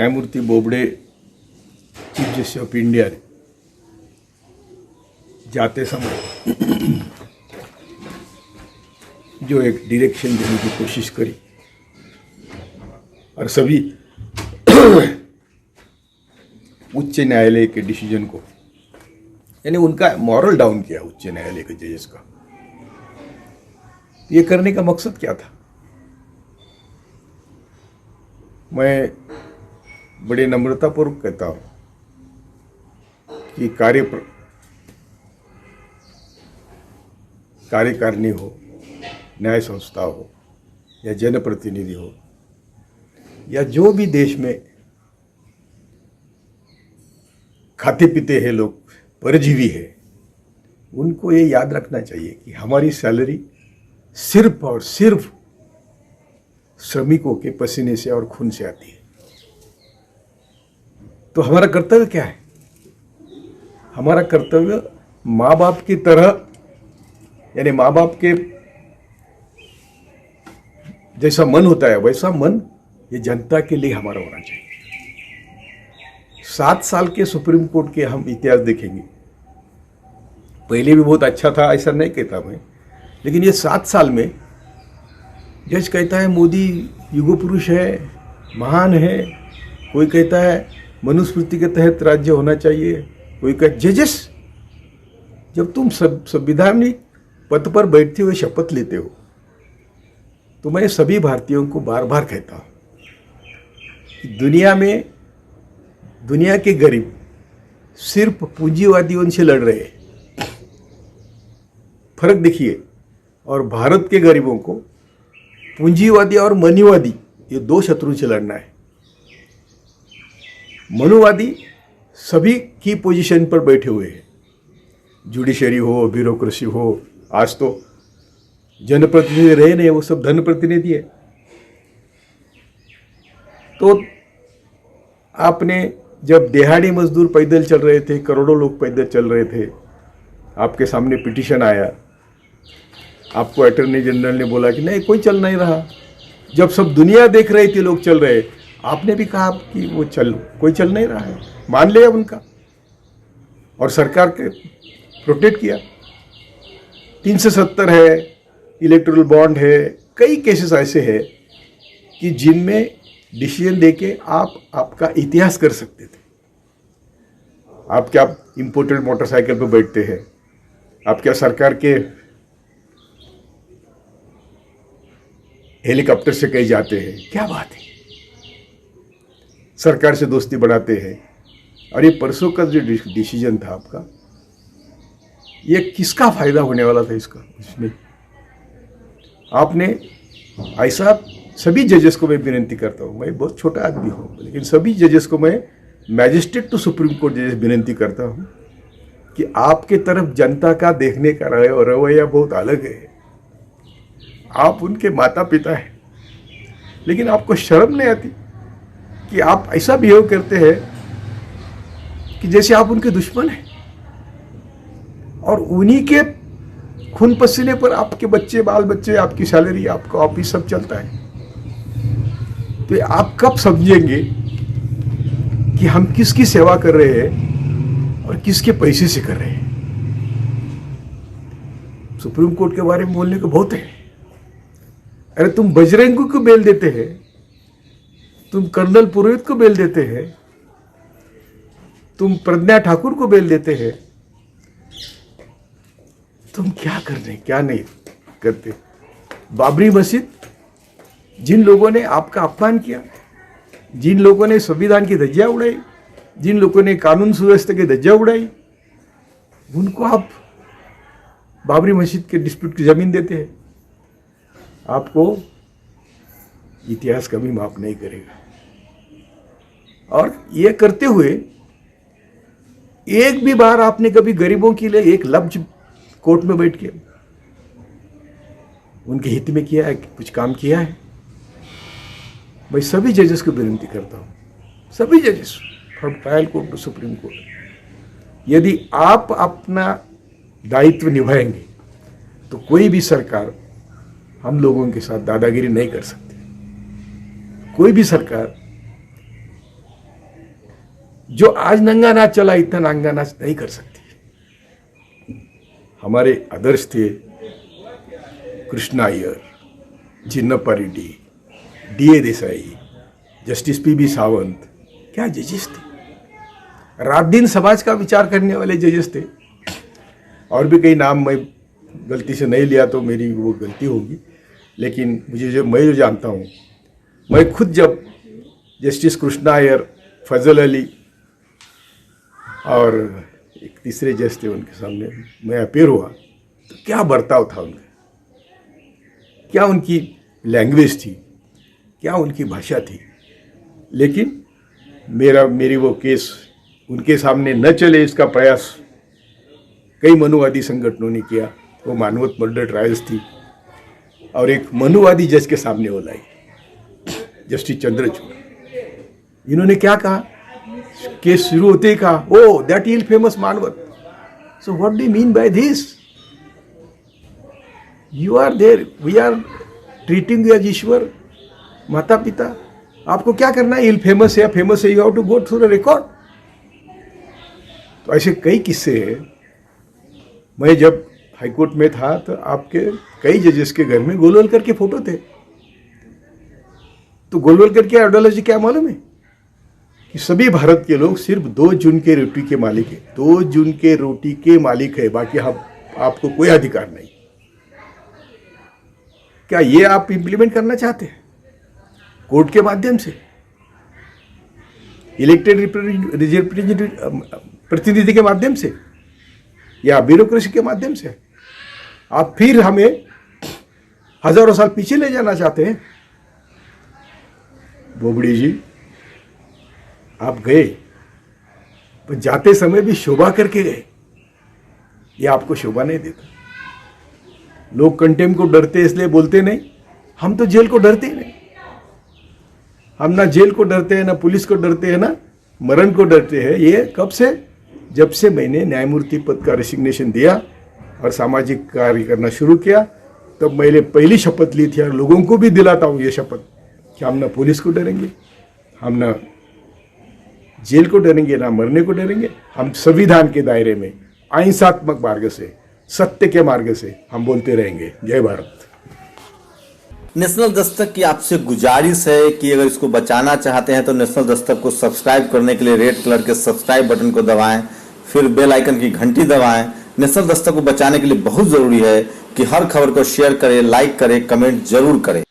न्यायमूर्ति Bobde chief justice of India ने जाते समय जो एक डायरेक्शन देने की कोशिश करी और सभी उच्च न्यायालय के डिसीजन को, यानी उनका मॉरल डाउन किया उच्च न्यायालय के जजेस का। ये करने का मकसद क्या था? मैं बड़ी नम्रतापूर्वक कहता हूं कि कार्यकारिणी हो, न्याय संस्था हो या जनप्रतिनिधि हो या जो भी देश में खाते पीते हैं लोग, परजीवी है, उनको ये याद रखना चाहिए कि हमारी सैलरी सिर्फ और सिर्फ श्रमिकों के पसीने से और खून से आती है। तो हमारा कर्तव्य क्या है? हमारा कर्तव्य माँ बाप की तरह, यानी माँ बाप के जैसा मन होता है वैसा मन ये जनता के लिए हमारा होना चाहिए। 7 साल के सुप्रीम कोर्ट के हम इतिहास देखेंगे, पहले भी बहुत अच्छा था ऐसा नहीं कहता मैं, लेकिन ये 7 साल में जज कहता है मोदी युग पुरुष है, महान है, कोई कहता है मनुस्मृति के तहत राज्य होना चाहिए, कोई कहता जजेस, जब तुम संविधानिक पद पर बैठते हुए शपथ लेते हो तो मैं सभी भारतीयों को बार बार कहता हूँ कि दुनिया के गरीब सिर्फ पूंजीवादियों से लड़ रहे हैं, फर्क देखिए, और भारत के गरीबों को पूंजीवादी और मनीवादी ये 2 शत्रु से लड़ना है। मनुवादी सभी की पोजीशन पर बैठे हुए हैं, जुडिशरी हो, ब्यूरोक्रेसी हो, आज तो जनप्रतिनिधि रहे नहीं, वो सब धन प्रतिनिधि है। तो आपने जब दिहाड़ी मजदूर पैदल चल रहे थे, करोड़ों लोग पैदल चल रहे थे, आपके सामने पिटीशन आया, आपको अटॉर्नी जनरल ने बोला कि नहीं कोई चल नहीं रहा। जब सब दुनिया देख रही थी लोग चल रहे, आपने भी कहा कि वो कोई चल नहीं रहा है, मान लिया उनका और सरकार के प्रोटेक्ट किया। 370 है, इलेक्टोरल बॉन्ड है, कई केसेस ऐसे हैं कि जिनमें डिसीजन देके आप आपका इतिहास कर सकते थे। आप क्या इंपोर्टेड मोटरसाइकिल पर बैठते हैं, आप क्या सरकार के हेलीकॉप्टर से कहीं जाते हैं, क्या बात है, सरकार से दोस्ती बढ़ाते हैं। और ये परसों का जो डिसीजन था आपका, ये किसका फायदा होने वाला था इसमें आपने ऐसा, सभी जजेस को मैं विनती करता हूँ, मैं बहुत छोटा आदमी हूँ लेकिन सभी जजेस को मैं मैजिस्ट्रेट टू सुप्रीम कोर्ट जजेस विनती करता हूँ कि आपके तरफ जनता का देखने का रवैया बहुत अलग है। आप उनके माता पिता हैं, लेकिन आपको शर्म नहीं आती कि आप ऐसा बिहेव करते हैं कि जैसे आप उनके दुश्मन हैं, और उन्हीं के खून पसीने पर आपके बच्चे, बाल बच्चे, आपकी सैलरी, आपका ऑफिस सब चलता है। तो आप कब समझेंगे कि हम किसकी सेवा कर रहे हैं और किसके पैसे से कर रहे हैं? सुप्रीम कोर्ट के बारे में बोलने को बहुत है। अरे तुम बजरंगी को बेल देते हैं, तुम कर्नल पुरोहित को बेल देते हैं, तुम प्रज्ञा ठाकुर को बेल देते हैं, तुम क्या कर रहे, क्या नहीं करते? बाबरी मस्जिद, जिन लोगों ने आपका अपमान किया, जिन लोगों ने संविधान की धज्जियां उड़ाई, जिन लोगों ने कानून सुव्यवस्था की धज्जियां उड़ाई, उनको आप बाबरी मस्जिद के डिस्प्यूट की जमीन देते हैं। आपको इतिहास कभी माफ नहीं करेगा। और ये करते हुए एक भी बार आपने कभी गरीबों के लिए एक लफ्ज कोर्ट में बैठ के उनके हित में किया है, कुछ काम किया है? मैं सभी जजेस को विनती करता हूं, सभी जजेस from trial court to supreme court, यदि आप अपना दायित्व निभाएंगे तो कोई भी सरकार हम लोगों के साथ दादागिरी नहीं कर सकती। कोई भी सरकार जो आज नंगा नाच चला, इतना नंगा नाच नहीं कर सकती। हमारे आदर्श थे Krishna Iyer, Chinnappa Reddy, D.A. Desai, justice P.B. Sawant, क्या जजेस थे। रात दिन समाज का विचार करने वाले जजेस थे। और भी कई नाम मैं गलती से नहीं लिया तो मेरी वो गलती होगी, लेकिन मैं जो जानता हूँ, मैं खुद जब जस्टिस कृष्णा अय्यर, फजल अली और एक तीसरे जज थे, उनके सामने मैं अपेयर हुआ तो क्या बर्ताव था उनका, क्या उनकी लैंग्वेज थी, क्या उनकी भाषा थी। लेकिन मेरी वो केस उनके सामने न चले, इसका प्रयास कई मनुवादी संगठनों ने किया। वो मानवत मर्डर ट्रायल्स थी और एक मनुवादी जज के सामने वो लाई, जस्टिस चंद्रचूड़। इन्होंने क्या कहा, केस शुरू होते ही कहा, ओ दैट इल फेमस मानवत। So what do you mean by this? You are there, we are treating you as ईश्वर, माता पिता। आपको क्या करना है, इल फेमस है या फेमस है, you have to go through the record. तो ऐसे कई किस्से हैं। मैं जब हाईकोर्ट में था तो आपके कई जजेस के घर में गोलवलकर के फोटो थे। तो गोलवलकर की आइडियोलॉजी क्या मालूम है कि सभी भारत के लोग सिर्फ 2 जून के रोटी के मालिक है, 2 जून के रोटी के मालिक है, बाकी आपको कोई अधिकार नहीं। क्या ये आप इंप्लीमेंट करना चाहते हैं कोर्ट के माध्यम से, इलेक्टेड प्रतिनिधि के माध्यम से, या ब्यूरोक्रेसी के माध्यम से? आप फिर हमें हजारों साल पीछे ले जाना चाहते हैं। बोबड़ी जी, आप गए पर जाते समय भी शोभा करके गए, ये आपको शोभा नहीं देता। लोग कंटेम को डरते इसलिए बोलते नहीं, हम तो जेल को डरते ही नहीं। हम ना जेल को डरते हैं, ना पुलिस को डरते हैं, ना मरण को डरते हैं। ये कब से? जब से मैंने न्यायमूर्ति पद का रेसिग्नेशन दिया और सामाजिक कार्य करना शुरू किया, तब मैंने पहली शपथ ली थी और लोगों को भी दिलाता हूँ ये शपथ कि हम ना पुलिस को डरेंगे, हम ना जेल को डरेंगे, ना मरने को डरेंगे। हम संविधान के दायरे में अहिंसात्मक मार्ग से, सत्य के मार्ग से हम बोलते रहेंगे। जय भारत। नेशनल दस्तक की आपसे गुजारिश है कि अगर इसको बचाना चाहते हैं तो नेशनल दस्तक को सब्सक्राइब करने के लिए रेड कलर के सब्सक्राइब बटन को दबाएं, फिर बेल आइकन की घंटी दबाएं। नेशनल दस्तक को बचाने के लिए बहुत जरूरी है कि हर खबर को शेयर करें, लाइक करें, कमेंट जरूर करें।